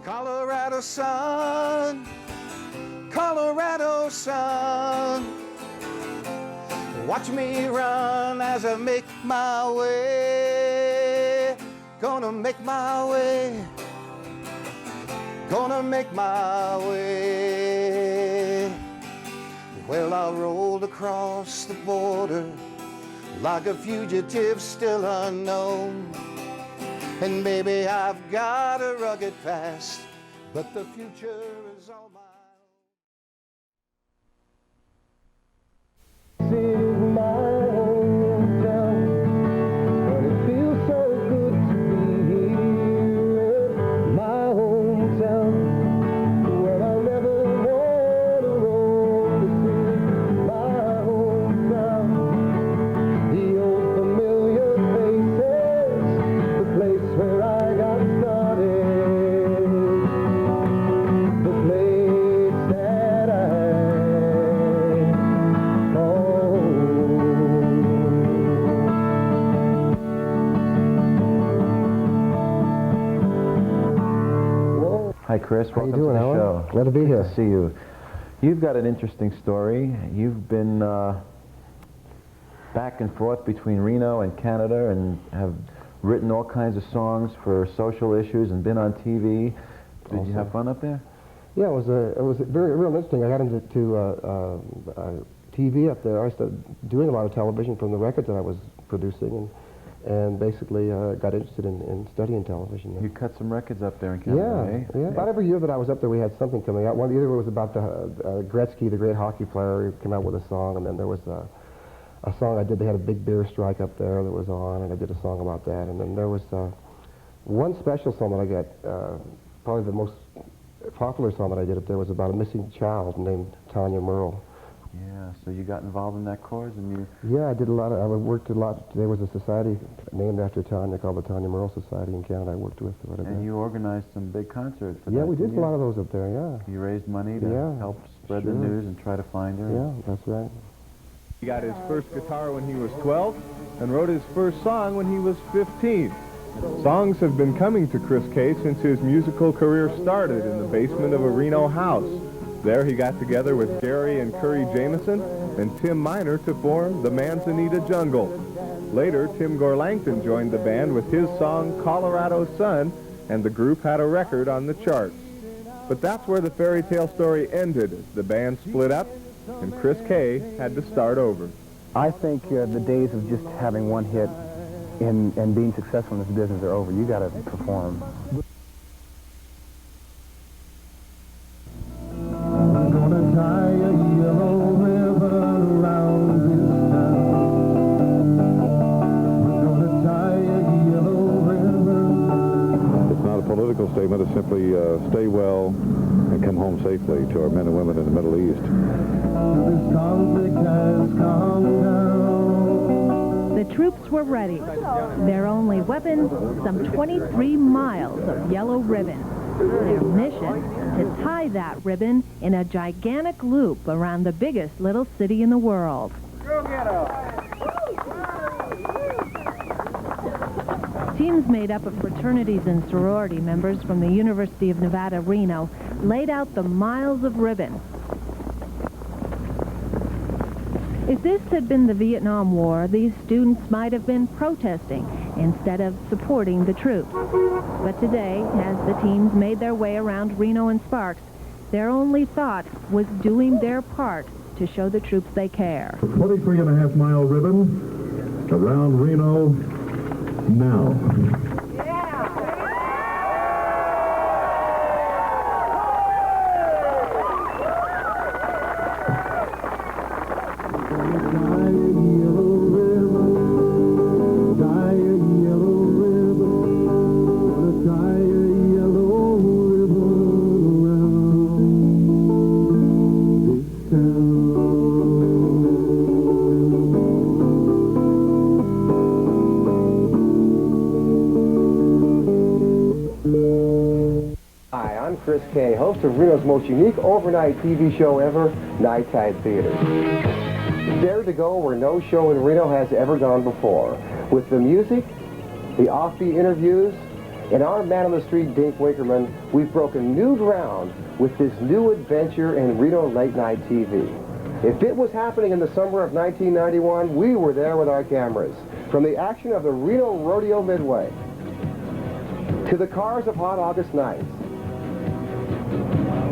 Colorado sun, Colorado sun, watch me run as I make my way, gonna make my way, gonna make my way. Well, I rolled across the border like a fugitive still unknown. And baby, I've got a rugged past, but the future is all mine. This is my hometown, and it feels so good to be here in my hometown. Well, I never want to roam to see my hometown. The old familiar faces, the place where I got started, the place that I call home. Hi, Chris. How you Welcome doing, to the Alan? show. Glad to be here. Good to see you. You've got an interesting story. You've been back and forth between Reno and Canada and have written all kinds of songs for social issues and been on TV. Did you have fun up there? Yeah, it was very real interesting. I got into TV up there. I started doing a lot of television from the records that I was producing, and basically got interested in studying television. You cut some records up there in Canada, Yeah. About every year that I was up there, we had something coming out. One year it was about Gretzky, the great hockey player. He came out with a song, and then there was a song I did. They had a big beer strike up there that was on, and I did a song about that. And then there was one special song that I got, probably the most popular song that I did up there was about a missing child named Tanya Merle. Yeah, so you got involved in that cause, and you... Yeah, I did a lot. I worked a lot. There was a society named after Tanya called the Tanya Merle Society in Canada I worked with. And you organized some big concerts for that. Yeah, we did didn't a lot you? of those up there, yeah. You raised money to help spread the news and try to find her. Yeah, that's right. He got his first guitar when he was 12 and wrote his first song when he was 15. Songs have been coming to Chris K since his musical career started in the basement of a Reno house. There he got together with Gary and Curry Jameson and Tim Miner to form the Manzanita Jungle. Later, Tim Gorlangton joined the band with his song Colorado Sun, and the group had a record on the charts. But that's where the fairy tale story ended as the band split up and Chris K had to start over. I think the days of just having one hit and being successful in this business are over. You got to perform. I'm gonna tie a yellow ribbon around this town. We're gonna tie a yellow ribbon. It's not a political statement. It's simply stay well and come home safely to our men and women in the Middle East. This conflict has come down. The troops were ready. Their only weapon, some 23 miles of yellow ribbon. Their mission, to tie that ribbon in a gigantic loop around the biggest little city in the world. Teams made up of fraternities and sorority members from the University of Nevada, Reno, laid out the miles of ribbon. If this had been the Vietnam War, these students might have been protesting instead of supporting the troops. But today, as the teams made their way around Reno and Sparks, their only thought was doing their part to show the troops they care. 23.5-mile ribbon around Reno now. This town. Chris Kay, host of Reno's most unique overnight TV show ever, Nighttime Theater. Dare to go where no show in Reno has ever gone before. With the music, the offbeat interviews, and our man on the street, Dink Winkerman, we've broken new ground with this new adventure in Reno late night TV. If it was happening in the summer of 1991, we were there with our cameras. From the action of the Reno Rodeo Midway, to the cars of hot August nights,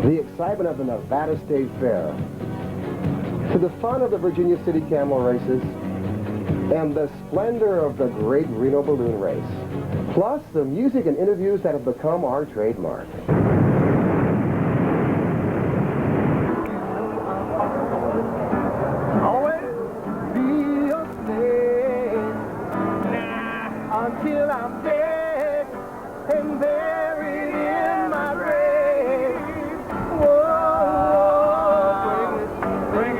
the excitement of the Nevada State Fair, to the fun of the Virginia City camel races, and the splendor of the great Reno balloon race, plus the music and interviews that have become our trademark. Until I'm dead and buried in my grave. Whoa, bring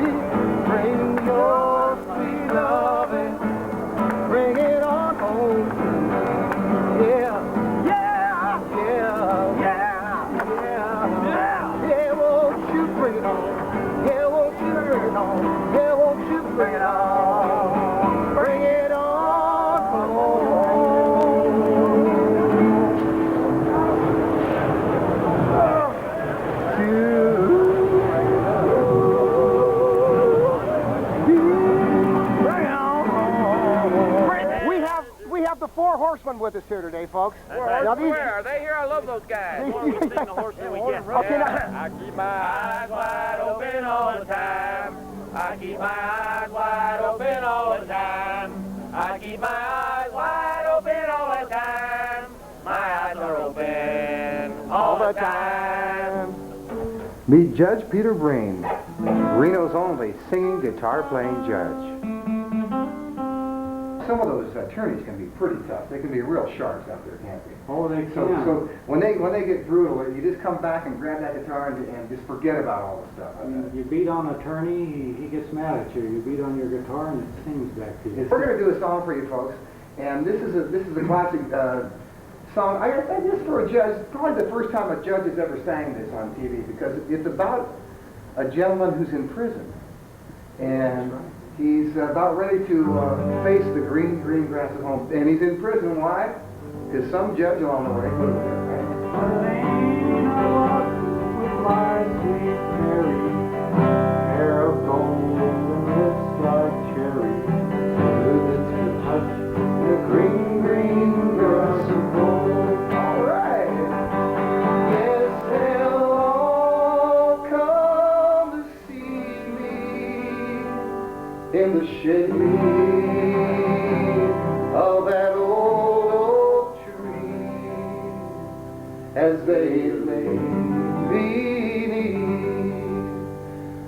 your sweet loving, bring it on home. Yeah, yeah, yeah, yeah, yeah, yeah. Won't you bring it on? Yeah, won't you bring it on? Yeah, won't you bring it on? Bring it on home. We have the four horsemen with us here today, folks. Now these, are they here? I love those guys. Okay, now, I keep my eyes wide open all the time. I keep my eyes wide open all the time. I keep my eyes wide open all the time. My eyes are open all the time. Meet Judge Peter Brain, Reno's only singing guitar-playing judge. Some of those attorneys can be pretty tough. They can be real sharks out there, can't they? Oh, they can. So when they get brutal, you just come back and grab that guitar and just forget about all the stuff. You beat on an attorney, he gets mad at you. You beat on your guitar, and it sings back to you. We're going to do a song for you folks, and this is a classic song. I got this for a judge. Probably the first time a judge has ever sang this on TV, because it's about a gentleman who's in prison, and he's about ready to face the green grass at home. And he's in prison. Why? Because some judge along the way put him there, right? With my sweet Mary, hair of gold and lips like cherry, soothes to touch the green grass of gold. All right. Yes, they'll all come to see me in the shade of that old oak tree, as they lay beneath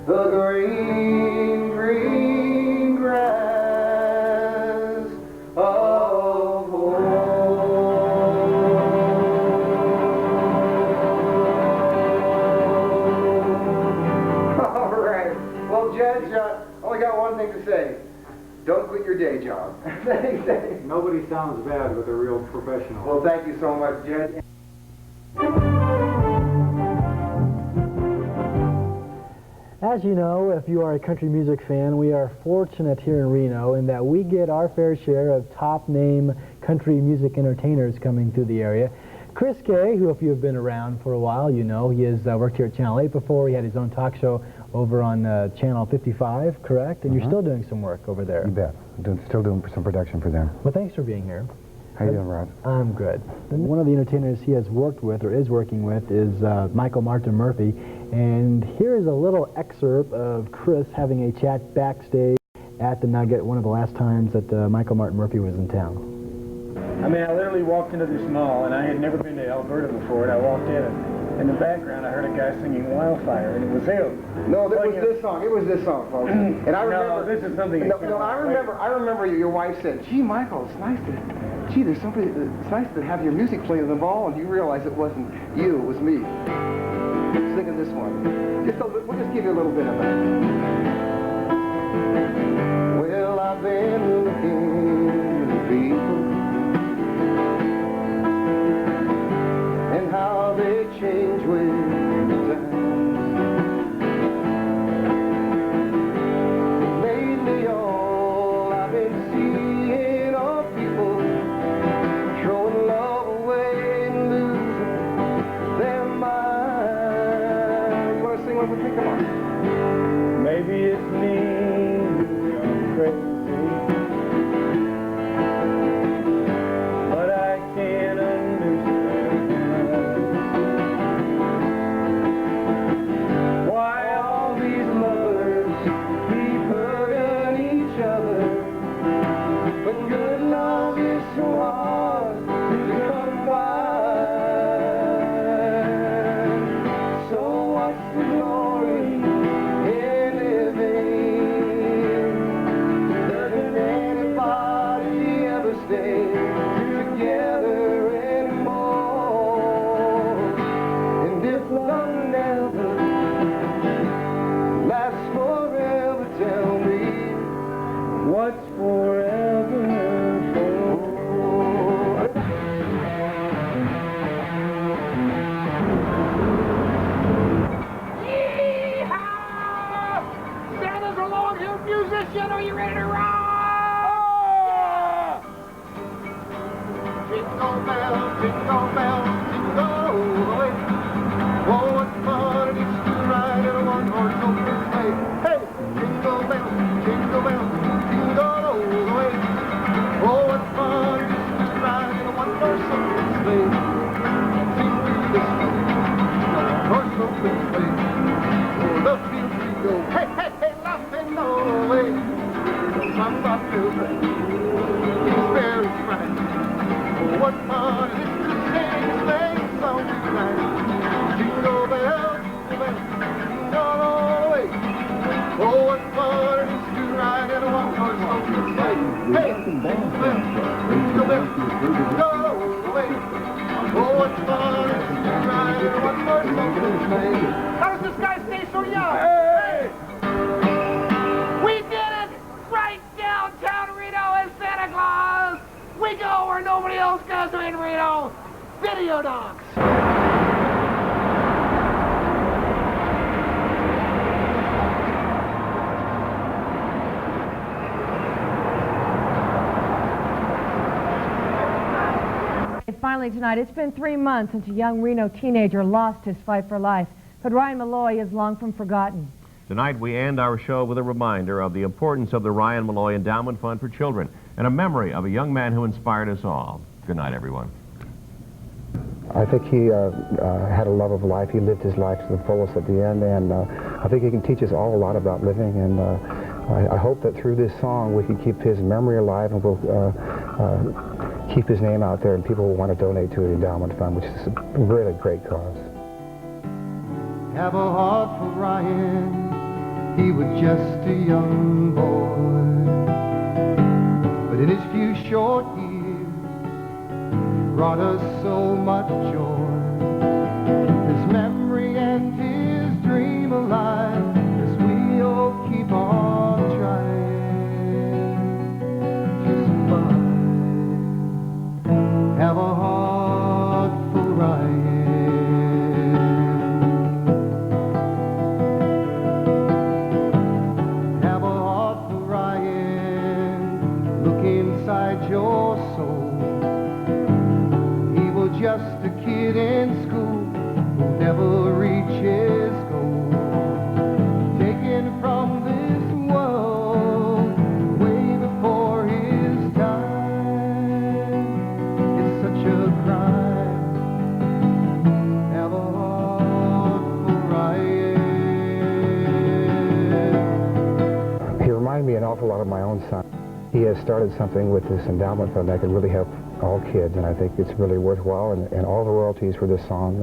the green grass of home. All right. Well, Judge, only got one thing to say. Don't quit your day job. Thanks, Dave. Nobody sounds bad with a real professional. Well, thank you so much, Judge. As you know, if you are a country music fan, we are fortunate here in Reno in that we get our fair share of top-name country music entertainers coming through the area. Chris Kay, who if you have been around for a while, you know, he has worked here at Channel 8 before. He had his own talk show over on Channel 55, correct? And you're still doing some work over there. You bet. Still doing some production for them. Well, thanks for being here. How you doing, Rod? I'm good. One of the entertainers he has worked with, or is working with, is Michael Martin Murphy. And here is a little excerpt of Chris having a chat backstage at the Nugget, one of the last times that Michael Martin Murphy was in town. I mean, I literally walked into this mall, and I had never been to Alberta before, and I walked in, and in the background I heard a guy singing Wildfire, and it was him. No, it was this song. It was this song, folks. And I remember. No, this is something. No, I remember your wife said, "Gee, Michael, it's nice to. Gee, there's somebody. It's nice to have your music playing in the mall," and you realize it wasn't you, it was me singing this one. We'll just give you a little bit of it. Well, I've been looking at people and how they change with Christian, are you ready to ride? Jingle bells, jingle way. Oh, what fun it is to ride in a one-horse open sleigh. Hey, jingle bells, jingle all the way. Oh, what fun it is to ride in a one-horse open sleigh. Sing through the snow, one-horse open sleigh. Oh, the fields we go, hey, hey, hey, laughing all the way. Samba feels right, it's very right. Oh, what fun it is to sing a sleigh song tonight. Jingle bells, all the way. Oh, what fun it is to ride in a one-horse open sleigh. Hey, jingle bells, all the way. Oh, what fun it is to ride in a one-horse open sleigh. How does this guy stay so young? Hey! We did it! Right downtown Reno as Santa Claus! We go where nobody else goes in Reno! Video docs! Finally tonight, it's been 3 months since a young Reno teenager lost his fight for life, but Ryan Malloy is long from forgotten. Tonight we end our show with a reminder of the importance of the Ryan Malloy Endowment Fund for Children and a memory of a young man who inspired us all. Good night, everyone. I think he had a love of life. He lived his life to the fullest at the end, and I think he can teach us all a lot about living, and I hope that through this song we can keep his memory alive, and we'll keep his name out there, and people will want to donate to the Endowment Fund, which is a really great cause. Have a heart for Ryan, he was just a young boy, but in his few short years, brought us so much joy. His memory and his dream alive, as we all keep on trying. Just fun. Have a heart for Ryan. Have a heart for Ryan. Look inside your soul. He was just a kid in school who'll never reach his goal. Taken from this world way before his time. It's such a crime. Have a heart for Ryan. He reminded me an awful lot of my own son. He has started something with this endowment fund that could really help all kids, and I think it's really worthwhile, and all the royalties for this song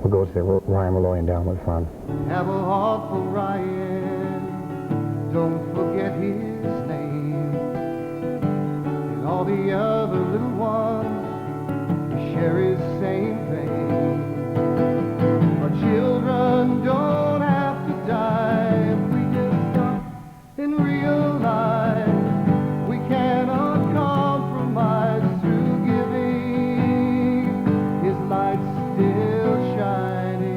will go to the Ryan Malloy Endowment Fund. Have a heart for Ryan, don't forget his name, and all the other little ones who share his same pain. Our children don't have to die if we just stop and realize we cannot compromise through giving. His light's still shining.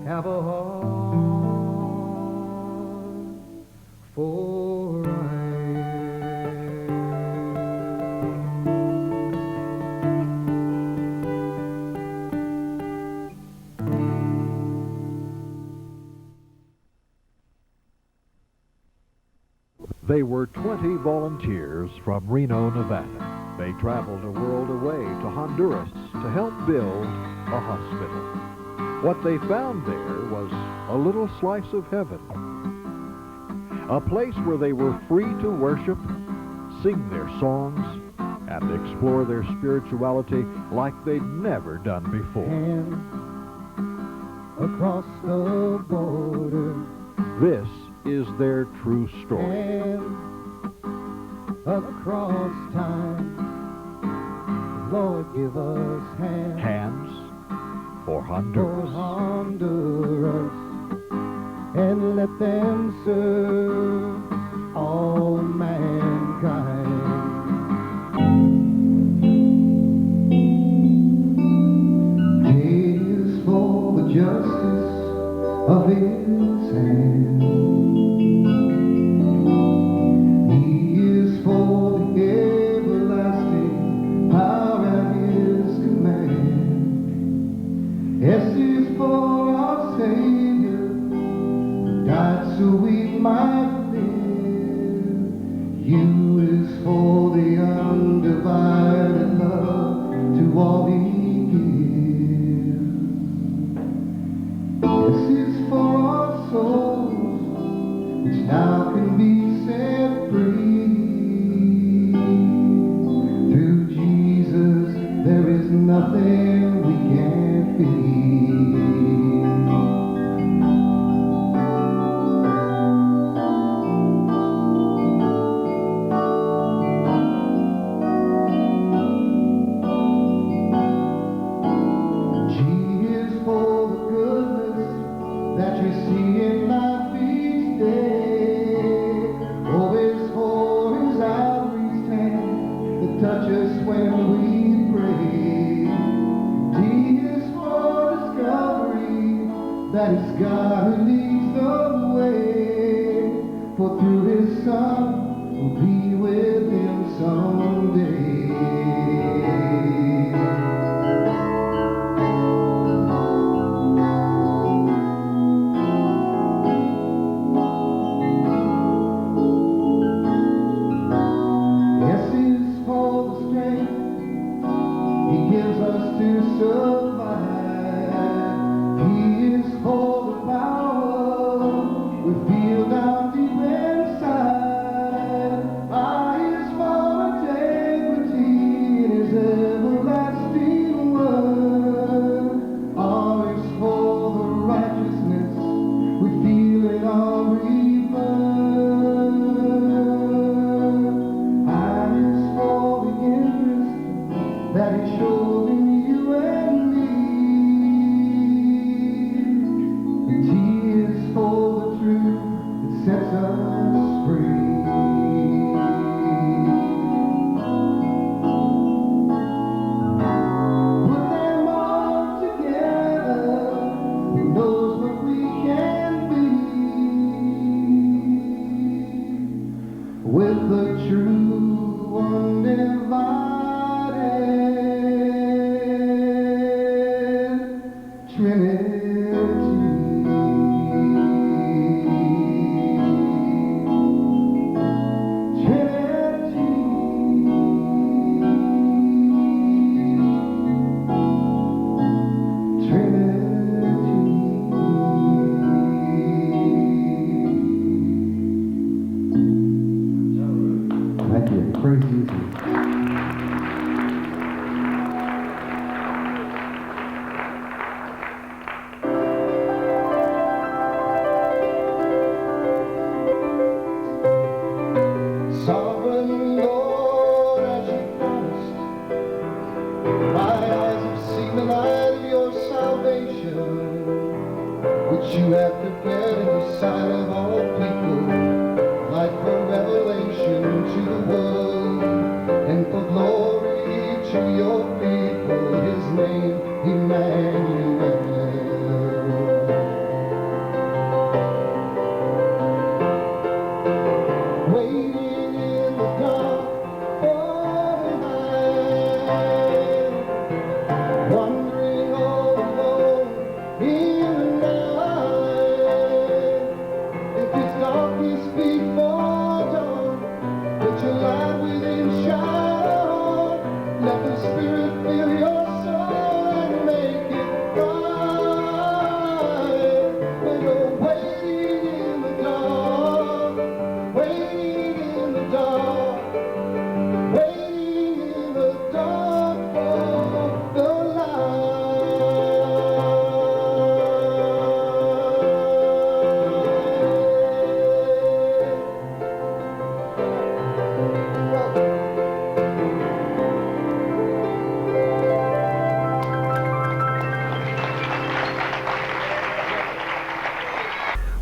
Have a heart for Ryan. They were 20 volunteers from Reno, Nevada. They traveled a world away to Honduras to help build a hospital. What they found there was a little slice of heaven. A place where they were free to worship, sing their songs, and explore their spirituality like they'd never done before. And across the border, This is their true story. and across time, Lord, give us hands. Hands for For Honduras. Honduras, and let them serve all mankind. Tears for the justice of his hand. He is for the everlasting power at his command. S is for our Savior, who died so we might live. U is for the undivided love to all he gives. This is for our souls, which now can be set free. Through Jesus, there is nothing we can't be. G is for the goodness that you see in life each day. O is for his outreached hand that touches when we pray. D is for discovery, that it's God who leads the way. For through his Son, we'll be with him someday. S is for the strength he gives us to survive. P is for the power we feel down deep inside. I is for integrity in his everlasting word. R is for the righteousness we feel in our rebirth. I is for the interest that he showed in you and me. And T is for the truth that sets us free. Put them all together, who knows what we can be? With the true undivided Trinity. Thank you. Praise Jesus. Sovereign Lord, as you promised, my eyes have seen the light of your salvation, which you have prepared in the sight of all people, light for revelation to the world, and for glory to your people, his name Emmanuel. Waiting in the dark for the night, wandering all alone in the night. If it's darkness before dawn, let your light within shine on. Let the Spirit fill your soul and make it bright. When you're waiting in the dark, waiting in the dark, waiting in the dark for the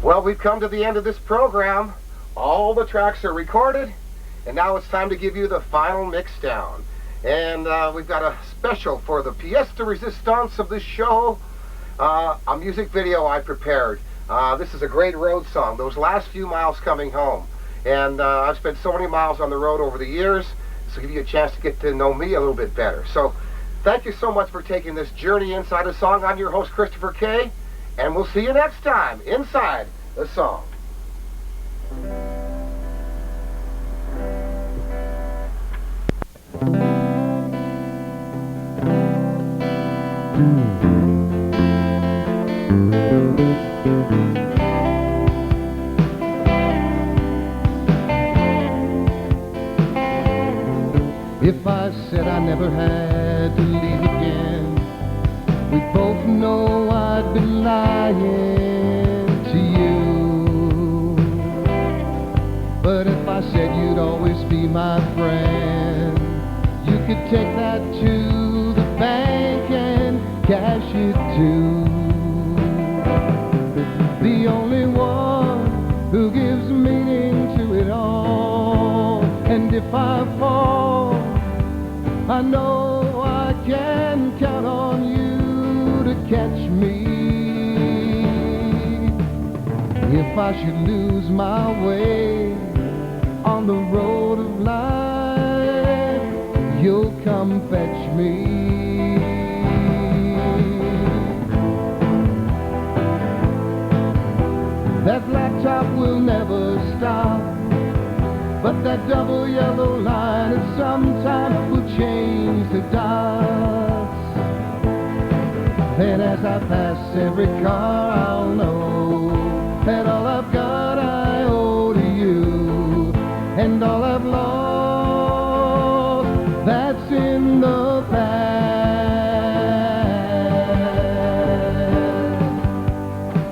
Well, we've come to the end of this program. All the tracks are recorded, and now it's time to give you the final mix down. And we've got a special for the pièce de résistance of this show, a music video I prepared. This is a great road song, those last few miles coming home. And I've spent so many miles on the road over the years, so give you a chance to get to know me a little bit better. So thank you so much for taking this journey inside a song. I'm your host, Christopher Kay, and we'll see you next time inside the song. If I said I never had to leave again, we both know I'd be lying to you. But if I said you'd always be my friend, you could take that to the bank and cash it too. The only one who gives meaning to it all. And if I fall, I know I can count on you to catch me. If I should lose my way on the road of life, you'll come fetch me. That laptop will never stop, but that double yellow line at some time will change the dots. Then as I pass every car, I'll know that all I've got I owe to you, and all I've lost, that's in the past.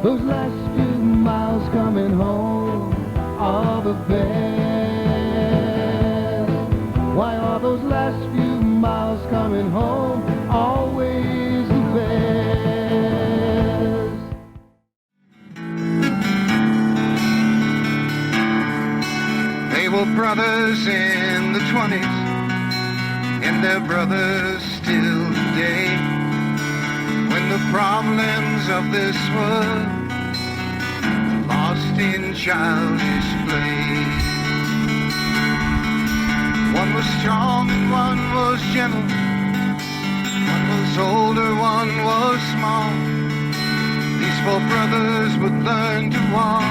Those last few miles coming home are the best. Why are those last few miles coming home always the best? They were brothers in the 20s, and they're brothers still today. When the problems of this world are lost in childish play. One was strong and one was gentle. One was older, one was small. These four brothers would learn to walk,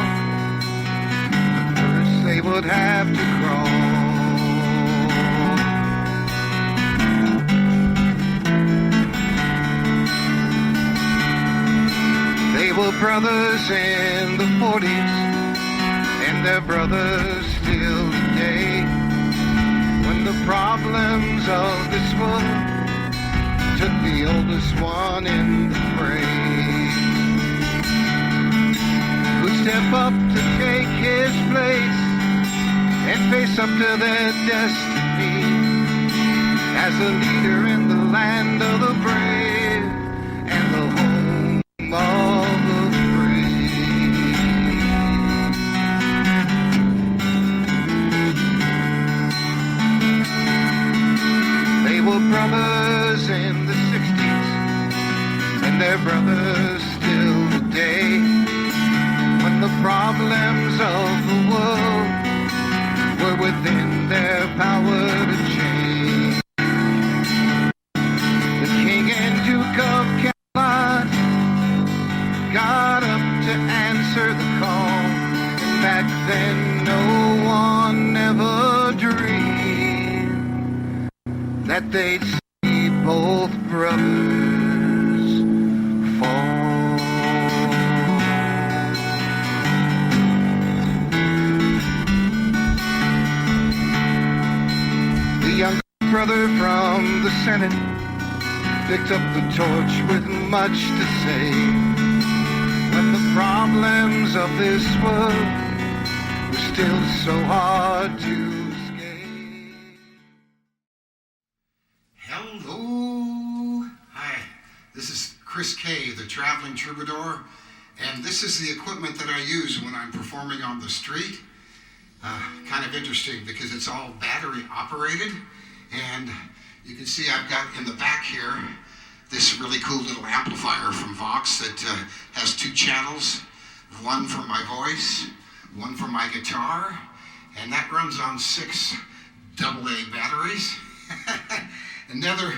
but first they would have to crawl. They were brothers in the 40s, and they're brothers still today. When the problems of this world took the oldest one in the fray, who'd step up to take his place and face up to their destiny as a leader in the land of the brave and the home of the free. They were brothers in the 60s, and they're brothers still today. When the problems of the world were within their power to change, the King and Duke of Camelot got up to answer the call. And back then no one ever dreamed that they'd see both brothers fall. The young brother from the Senate picked up the torch with much to say. When the problems of this world were still so hard to escape. Hello. Hi. This is Chris Kay, the Traveling Troubadour, and this is the equipment that I use when I'm performing on the street. Kind of interesting because it's all battery operated, and you can see I've got in the back here this really cool little amplifier from Vox that has 2 channels. one for my voice, one for my guitar, and that runs on 6 AA batteries. Another,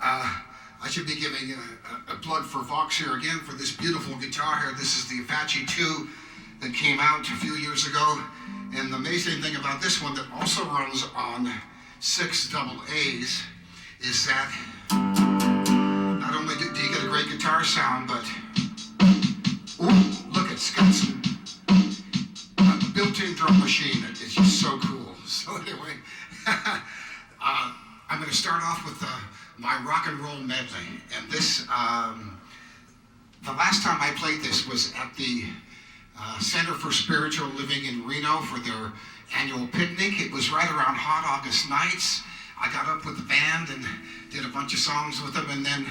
I should be giving a plug for Vox here again for this beautiful guitar here. This is the Apache 2 that came out a few years ago. And the amazing thing about this one that also runs on 6 AA's is that not only do you get a great guitar sound, but ooh, look, it's got some built-in drum machine. It's just so cool. So anyway, I'm going to start off with my rock and roll medley. And this, the last time I played this was at the Center for Spiritual Living in Reno for their annual picnic. It was right around hot August nights. I got up with the band and did a bunch of songs with them, and then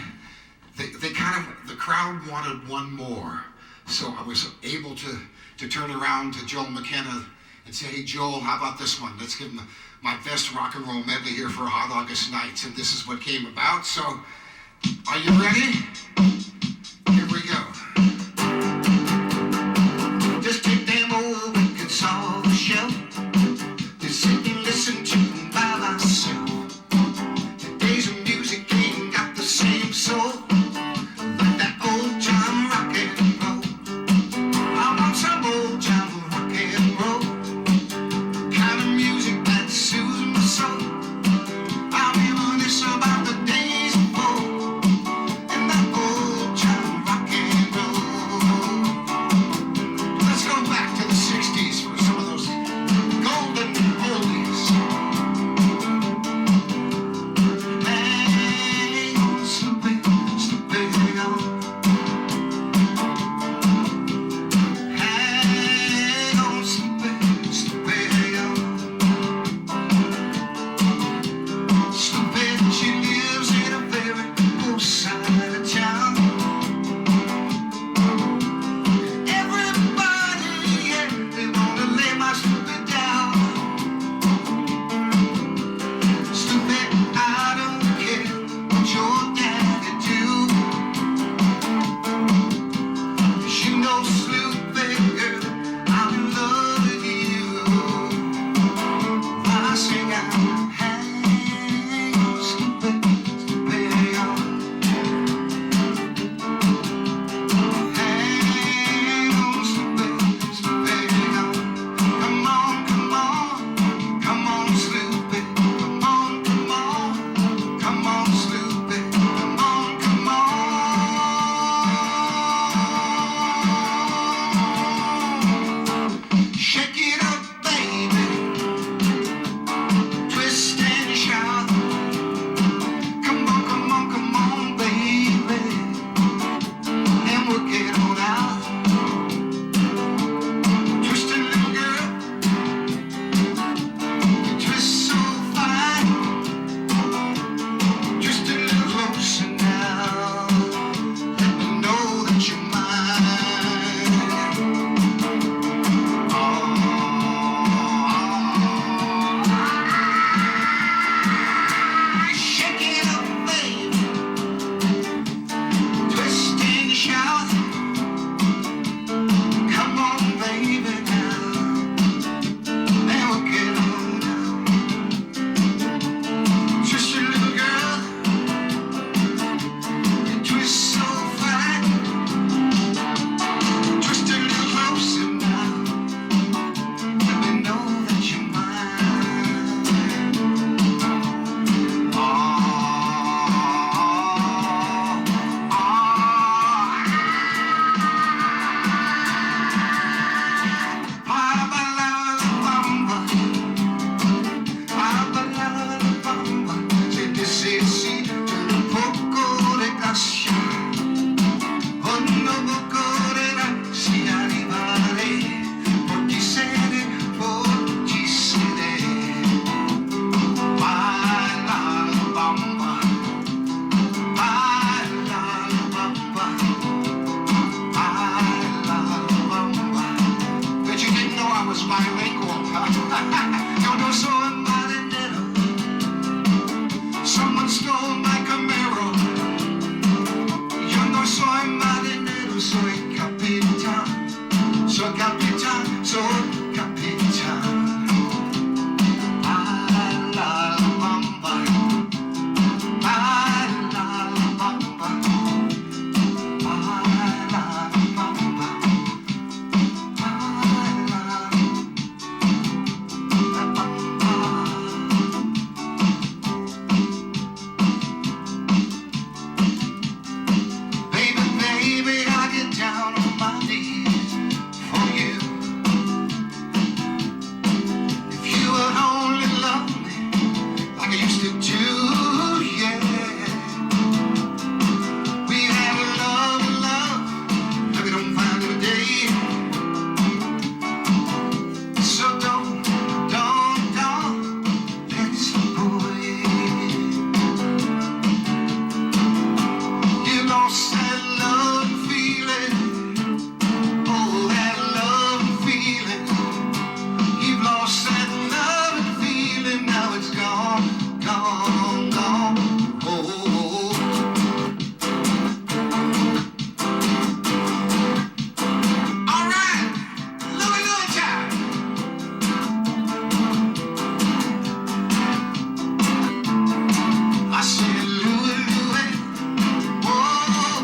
the crowd wanted one more. So I was able to turn around to Joel McKenna and say, hey Joel, how about this one? Let's give him my best rock and roll medley here for hot August nights. And this is what came about. So, are you ready? Here we go. Just take them old records off the shelf. Just sit and listen to them by myself. Today's music ain't got the same soul, but that old time rock and roll. I want some old time rock and roll, kind of music that soothes my soul. I reminisce about the days of old and that old time rock and roll. Let's go back to the 60s for some of those golden oldies. Hang on, Snoopy, Snoopy, hang on. Hang on, Snoopy, Snoopy, hang on. Snoopy, she lives in a very poor side of town. Everybody, yeah, they wanna lay my Snoopy down. Snoopy, I don't care what your daddy do. 'Cause you know, Snoopy, girl, I'm in love with you. I sing out, hang on, Snoopy, Snoopy, hang on. Hang on, Snoopy, Snoopy, hang on. Come on, come on, come on, Snoopy. Come on, come on, come on, Snoopy. Come on, come on. Shake it up, baby. Twist and shout. Come on, come on, come on, baby. And we'll get on out. Twist a little girl. You twist so fine. Just a little closer now. Let me know that you're mine. Shake it up, baby. Twist and shout. Come on, baby, now. And we'll get on down. Twist your little girl. You twist so fine. Twist a little closer now. Let me know that you're mine. But you didn't know I was bilingual, huh? Yo no soy marinero. Someone stole my Camaro. Yo no soy marinero, soy capitán. So capita, so capita. I la bamba, I la bamba, I la bamba, I la bamba. Baby, baby, I get down on my knees for you. If you would only love me like I used to do, yeah. We had love, that we don't find today. So don't let it slip away. You lost that love and feeling. Oh, that love and feeling. You've lost that love and feeling. Now it's gone, gone, gone. Oh. All right, Louie Louie time. I said, Louie Louie, whoa,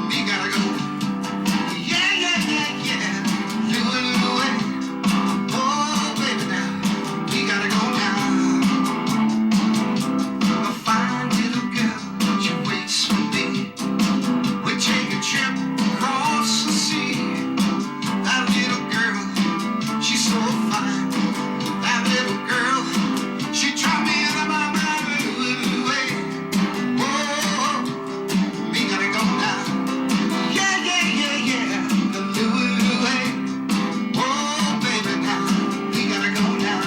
we gotta go. Yeah, yeah, yeah, yeah. Louie Louie, oh baby now, we gotta go now. A fine little girl, she waits for me. We take a trip across the sea. That little girl, she's so fine. That little girl, she drives me out of my mind. Louie Louie, whoa, we gotta go now. Yeah, yeah, yeah, yeah. The Louie Louie, whoa, baby now, we gotta go now.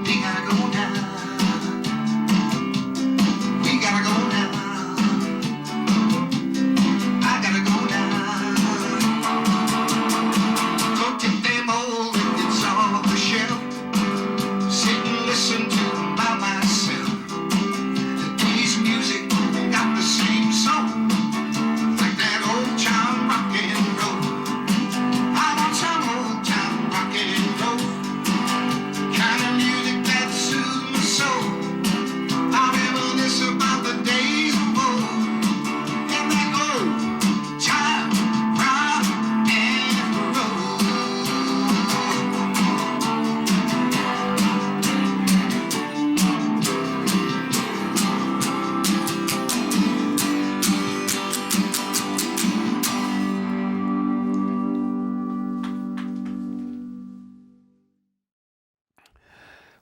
We gotta go now. We gotta go now. I gotta go now. Go take them old records off the shelf. Sit and listen to them by myself. Today's music got the same song, like that old time rock and roll. I want some old time rock and roll, kind of music that soothes my soul. I reminisce about the days of old, and that old time rock and roll.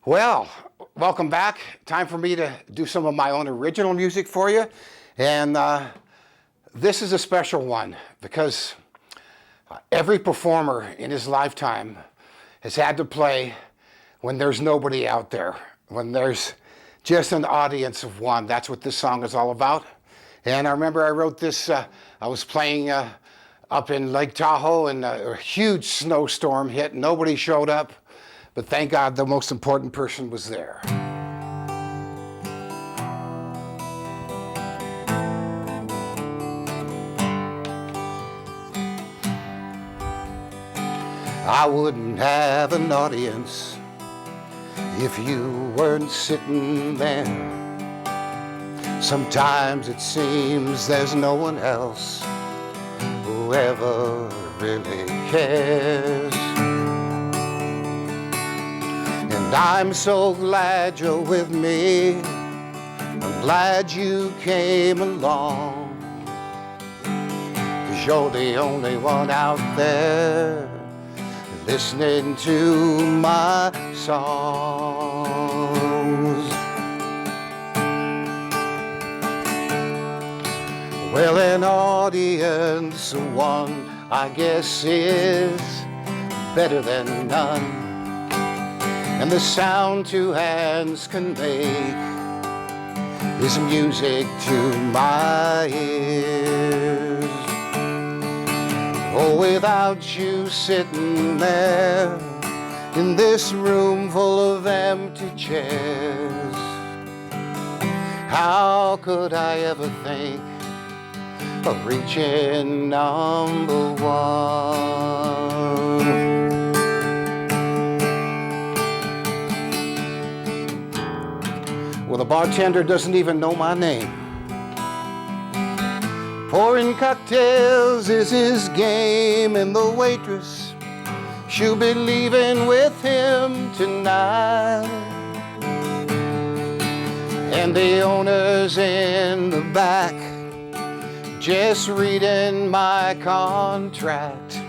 Well, welcome back. Time for me to do some of my own original music for you. And this is a special one because every performer in his lifetime has had to play when there's nobody out there, when there's just an audience of one. That's what this song is all about. And I remember I wrote this, I was playing up in Lake Tahoe and a huge snowstorm hit. Nobody showed up. But thank God the most important person was there. I wouldn't have an audience if you weren't sitting there. Sometimes it seems there's no one else who ever really cares. And I'm so glad you're with me. I'm glad you came along, 'cause you're the only one out there listening to my songs. Well, an audience of one, I guess, is better than none. And the sound two hands can make is music to my ears. Oh, without you sitting there in this room full of empty chairs, how could I ever think of reaching number one. Well, the bartender doesn't even know my name. Pouring cocktails is his game, and the waitress, she'll be leaving with him tonight. And the owner's in the back, just reading my contract,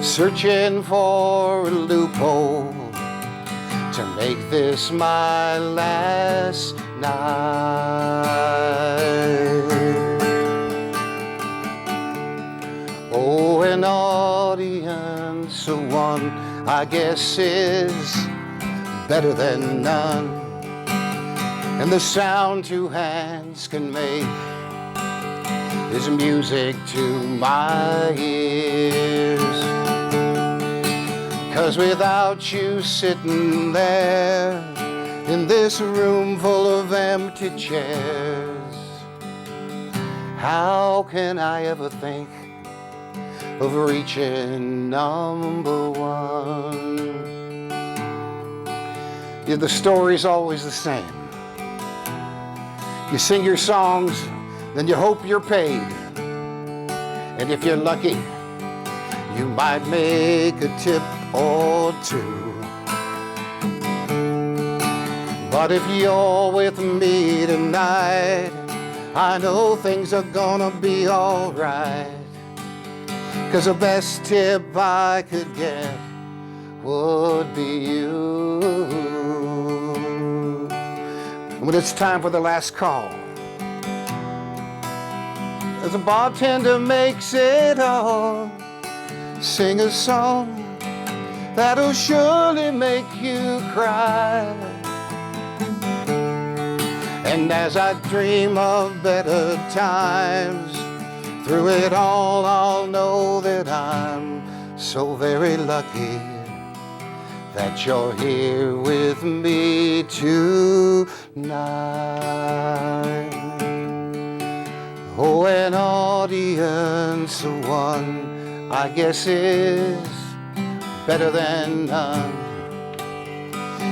searching for a loophole to make this my last night. Oh, an audience of one, I guess, is better than none. And the sound two hands can make is music to my ears. 'Cause without you sitting there in this room full of empty chairs, how can I ever think of reaching number one? Yeah, the story's always the same. You sing your songs, then you hope you're paid. And if you're lucky, you might make a tip or two. But if you're with me tonight, I know things are gonna be all right. 'Cause the best tip I could get would be you. When it's time for the last call, as the bartender makes it all, sing a song that'll surely make you cry. And as I dream of better times, through it all I'll know that I'm so very lucky that you're here with me tonight. Oh, an audience of one, I guess, is better than none.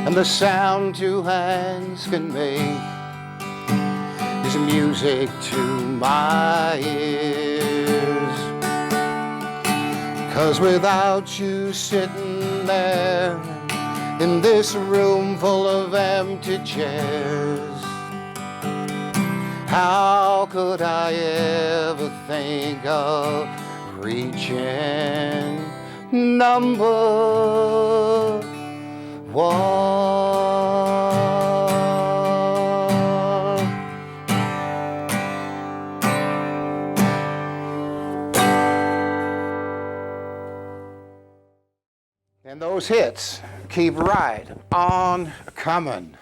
And the sound two hands can make is music to my ears. 'Cause without you sitting there in this room full of empty chairs, how could I ever think of reaching number one? And those hits keep right on coming.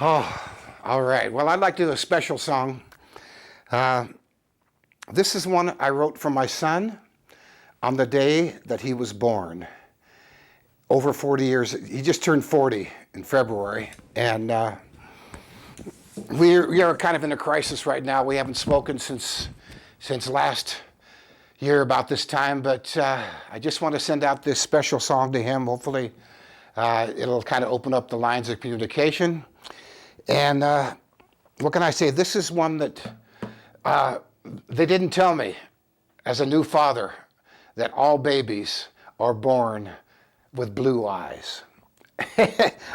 Oh, all right. Well, I'd like to do a special song. This is one I wrote for my son on the day that he was born. Over 40 years. He just turned 40 in February. And we are kind of in a crisis right now. We haven't spoken since last year about this time, but I just want to send out this special song to him. Hopefully it'll kind of open up the lines of communication. And what can I say? This is one that they didn't tell me as a new father that all babies are born with blue eyes.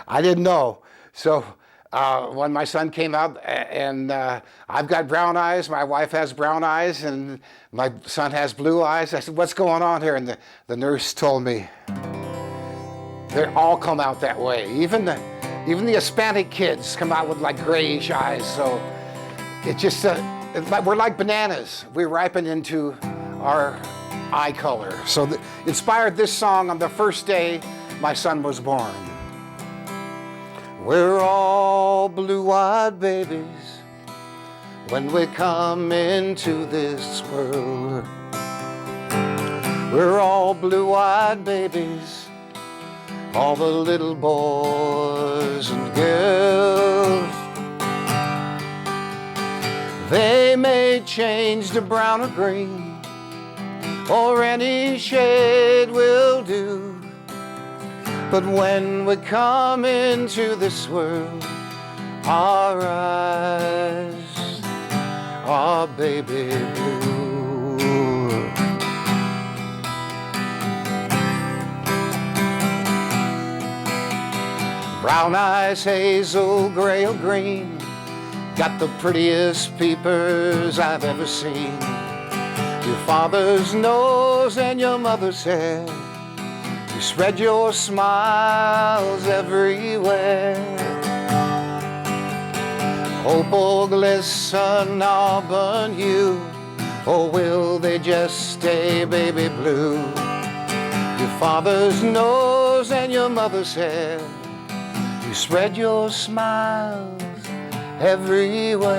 I didn't know. So when my son came out, and I've got brown eyes, my wife has brown eyes, and my son has blue eyes, I said, what's going on here? And the nurse told me, they all come out that way. Even the Hispanic kids come out with like grayish eyes. So it's just, we're like bananas. We ripen into our eye color. So inspired this song on the first day my son was born. We're all blue-eyed babies when we come into this world. We're all blue-eyed babies, all the little boys and girls. They may change to brown or green, or any shade will do. But when we come into this world, our eyes are baby blue. Brown eyes, hazel, gray or green, got the prettiest peepers I've ever seen. Your father's nose and your mother's hair, you spread your smiles everywhere. Opal, glisten, auburn hue, or will they just stay baby blue? Your father's nose and your mother's hair, you spread your smiles everywhere.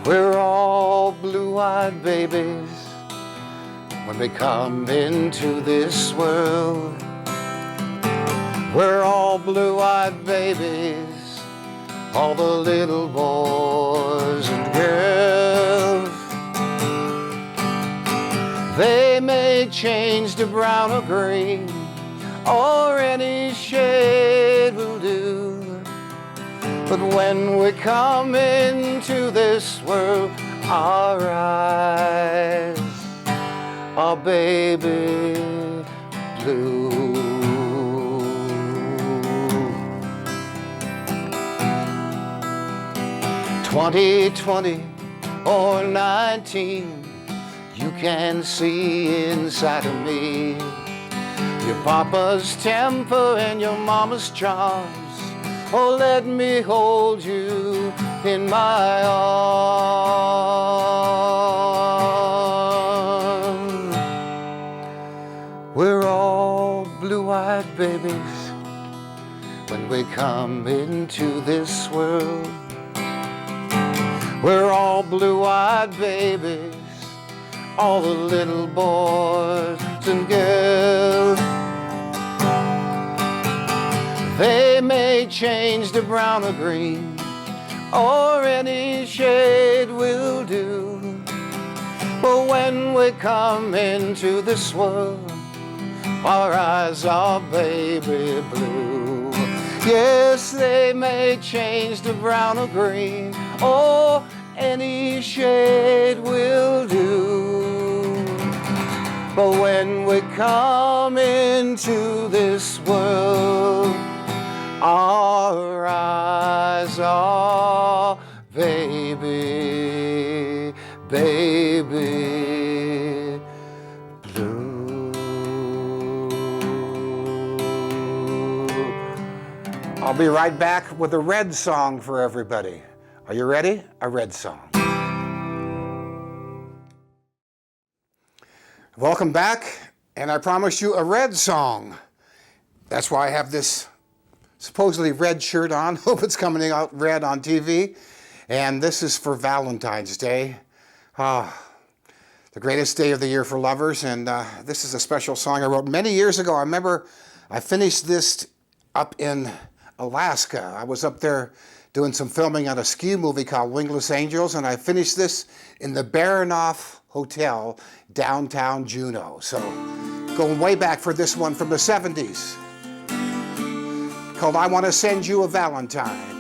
We're all blue-eyed babies when we come into this world. We're all blue-eyed babies, all the little boys and girls. They may change to brown or green, or any shade will do. But when we come into this world, our eyes are baby blue. 20, 20, or 19, you can see inside of me. Your papa's temper and your mama's charms. Oh, let me hold you in my arms. We're all blue-eyed babies when we come into this world. We're all blue-eyed babies, all the little boys and girls. They may change to brown or green, or any shade will do. But when we come into this world, our eyes are baby blue. Yes, they may change to brown or green, or any shade will do. But when we come into this world, our eyes are baby, baby blue. I'll be right back with a red song for everybody. Are you ready? A red song. Welcome back, and I promised you a red song. That's why I have this supposedly red shirt on. Hope it's coming out red on TV. And this is for Valentine's Day. The greatest day of the year for lovers. And this is a special song I wrote many years ago. I remember I finished this up in Alaska. I was up there doing some filming on a ski movie called Wingless Angels, and I finished this in the Baranoff Hotel, downtown Juneau. So going way back for this one from the 70s. Called I Want to Send You a Valentine.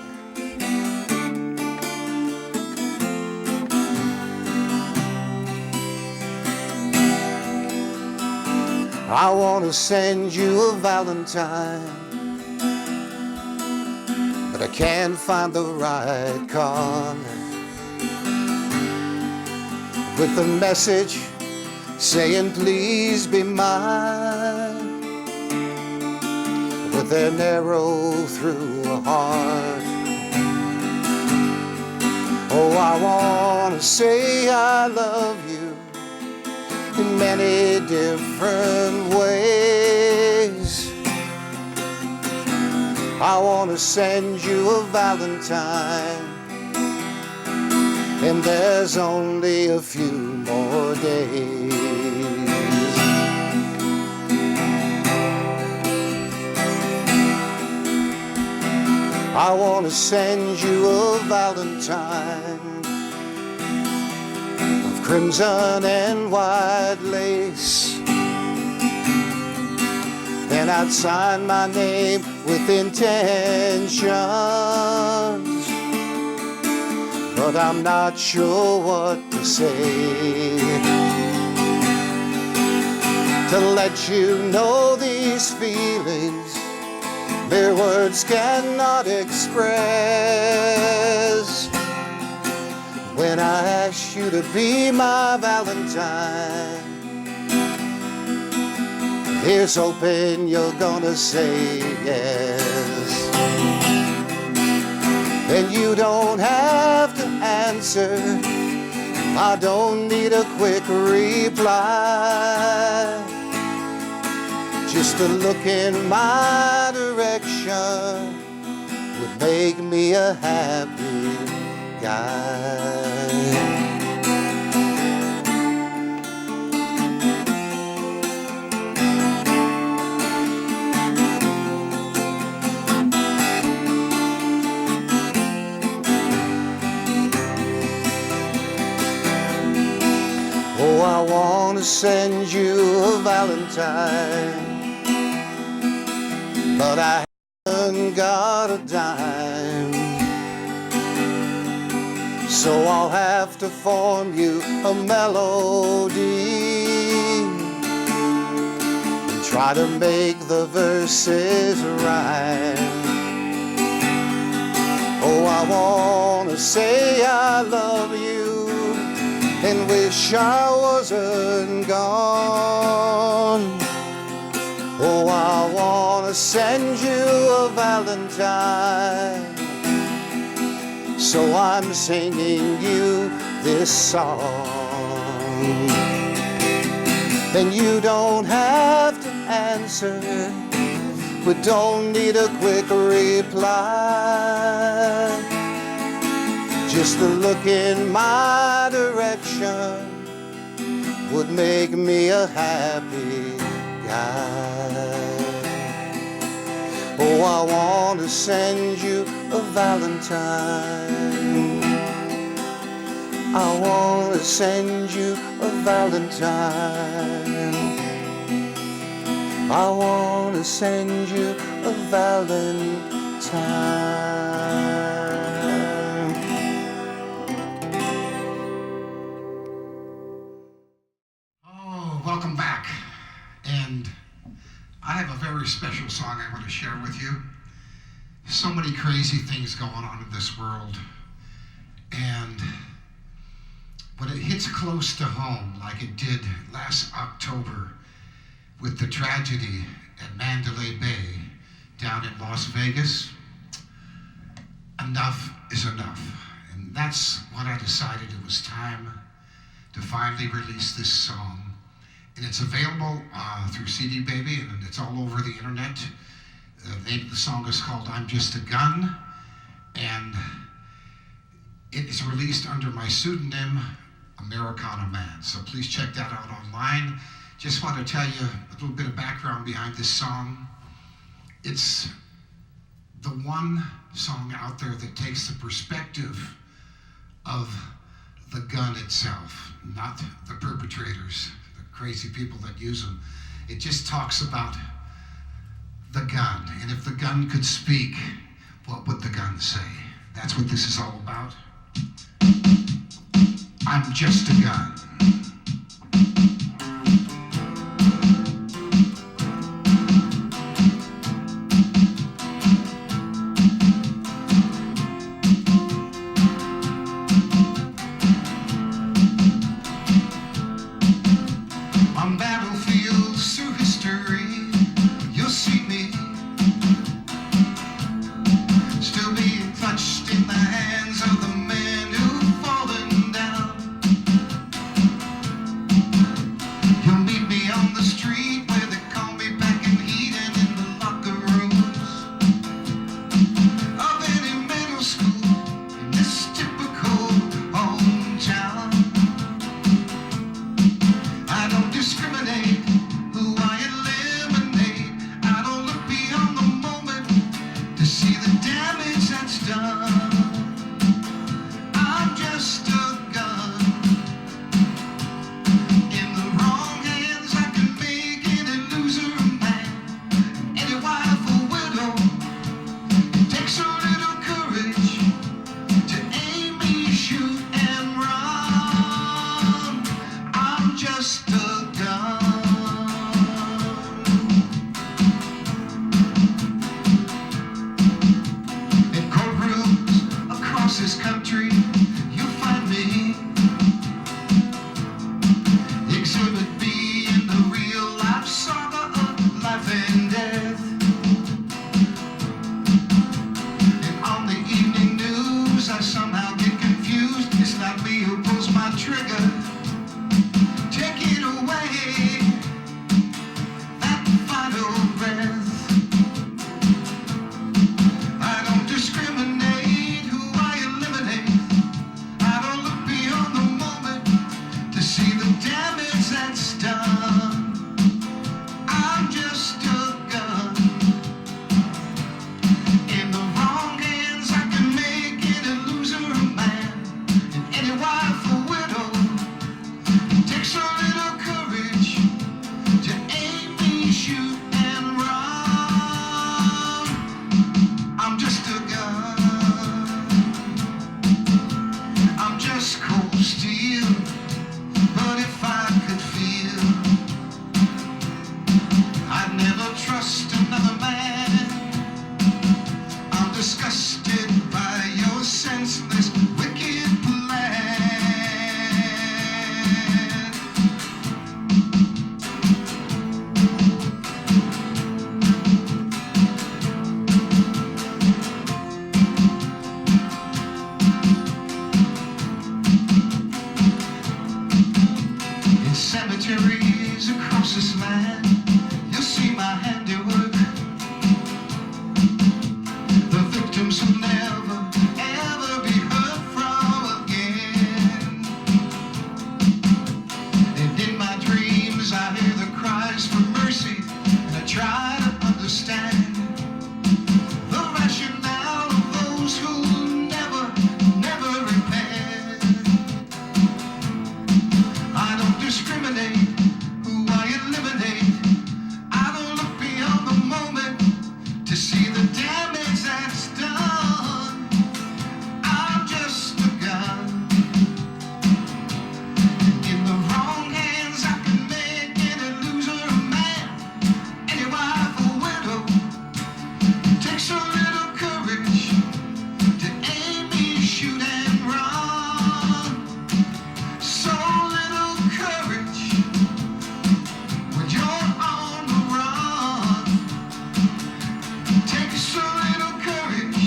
I want to send you a Valentine, but I can't find the right card. With a message saying please be mine, with an arrow through a heart. Oh, I want to say I love you in many different ways. I want to send you a Valentine, and there's only a few more days. I want to send you a valentine of crimson and white lace. Then I'd sign my name with intentions, but I'm not sure what to say to let you know these feelings their words cannot express. When I ask you to be my valentine, here's hoping you're gonna say yes. And you don't have to answer, I don't need a quick reply. Just a look in my direction would make me a happy guy. Oh, I want to send you a valentine, but I haven't got a dime. So I'll have to form you a melody and try to make the verses rhyme. Oh, I want to say I love you and wish I wasn't gone. Oh, I want to send you a valentine, so I'm singing you this song. And you don't have to answer, but don't need a quick reply. Just a look in my direction would make me a happy guy. Oh, I want to send you a valentine. I want to send you a valentine. I want to send you a valentine. Welcome back, and I have a very special song I want to share with you. So many crazy things going on in this world, and when it hits close to home, like it did last October with the tragedy at Mandalay Bay down in Las Vegas, enough is enough. And that's when I decided it was time to finally release this song. And it's available through CD Baby, and it's all over the internet. The name of the song is called I'm Just a Gun, and it is released under my pseudonym, Americana Man. So please check that out online. Just want to tell you a little bit of background behind this song. It's the one song out there that takes the perspective of the gun itself, not the perpetrators, crazy people that use them. It just talks about the gun, and if the gun could speak, what would the gun say? That's what this is all about. I'm just a gun. To see the damage that's done. I'm just a gun. In the wrong hands, I can make any loser a man, any wife a widow. It takes a little courage to aim, me, shoot, and run. I'm just a gun. In courtrooms across this country, you'll find me. Exhibit B in the real life saga of life and death. And on the evening news, I somehow get confused. It's not me who pulls my trigger. Take it away, that final breath. I don't discriminate who I eliminate. I don't look beyond the moment to see the damage that's done. I'm just a gun. In the wrong hands, I can make any loser a man, and any wife a widow. It takes a little courage to aim, me, shoot, and run. I'm just a gun. I'm just cold steel. But if I could feel, I'd never trust another man. I'm disgusted by your senseless, wicked plan. In cemeteries across this land, you'll see my handiwork. The victims who'll never, ever be heard from again. And in my dreams, I hear the cries for mercy, and I try to understand the rationale of those who never, never repent. I don't discriminate who I eliminate. I don't look beyond the moment to see the damage that's done. I'm just a gun. In the wrong hands, I can make any loser a man, any wife a widow. It takes a little courage to aim, me, shoot, and run. So little courage when you're on the run. Take so little courage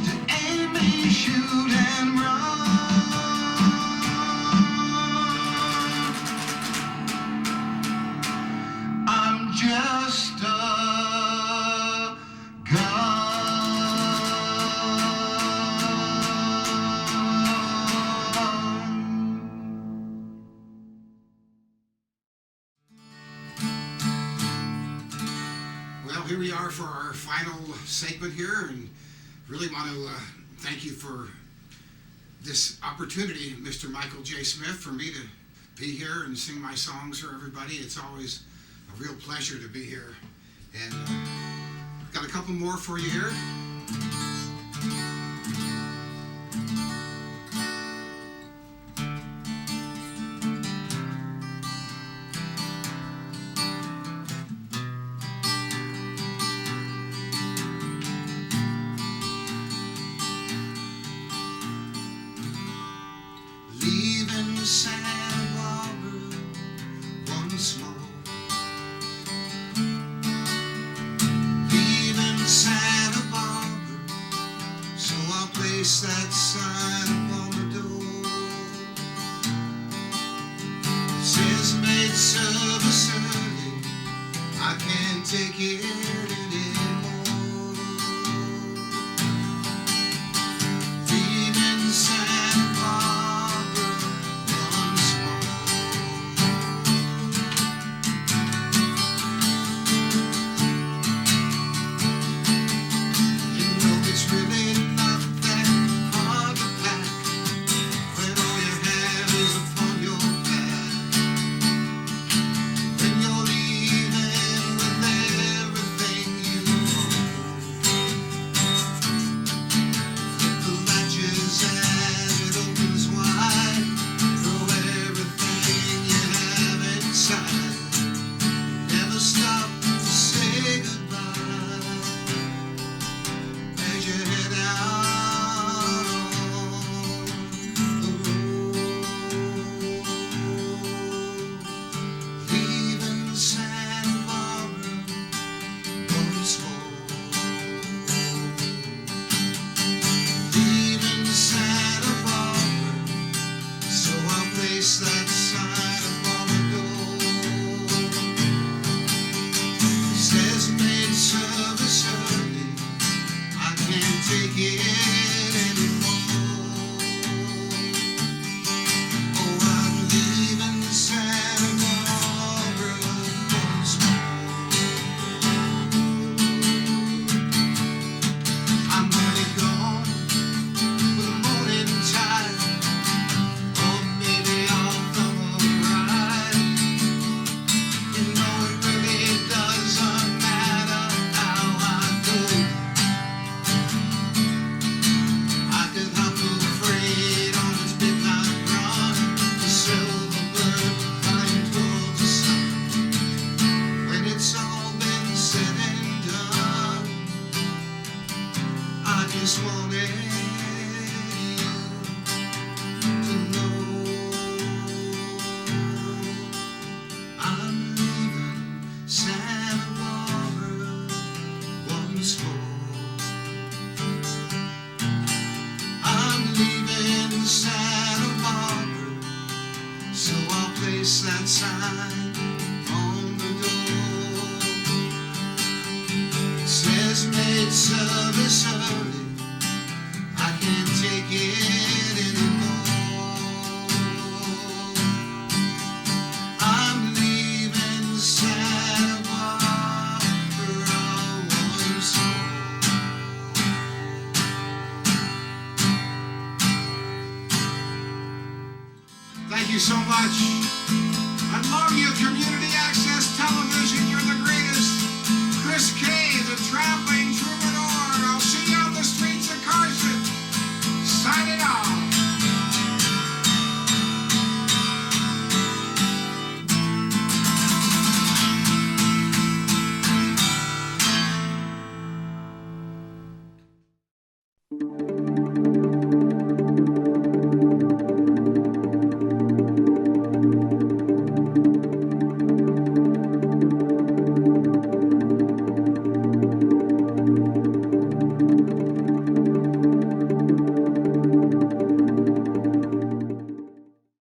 to aim, me, shoot, and run. I'm just a gun. Well, here we are for our final segment here, and really want to thank you for this opportunity, Mr. Michael J. Smith, for me to be here and sing my songs for everybody. It's always a real pleasure to be here. And got a couple more for you here. Leaving Santa Barbara once more. Leaving Santa Barbara, so I'll place that sign upon the door. It says made service early, I can't take it anymore. Leaving Santa Barbara once more. In can't take it anymore. Oh, I'm leaving Santa Barbara once more. I'm already gone with the morning tide. Or maybe I'll come a ride. You know it really doesn't matter how I go. I could hop a freight on its midnight run, the silver bird flying towards the sun. When it's all been said and done, I just wanted you to know I'm leaving Santa Barbara once more. I'm leaving Santa Barbara, so I'll place that sign on the door. It says made service early. I can't take it anymore. I'm leaving Santa Barbara once more. Thank you so much. I love you, Community Access Television. You're the greatest. Chris K, the traveling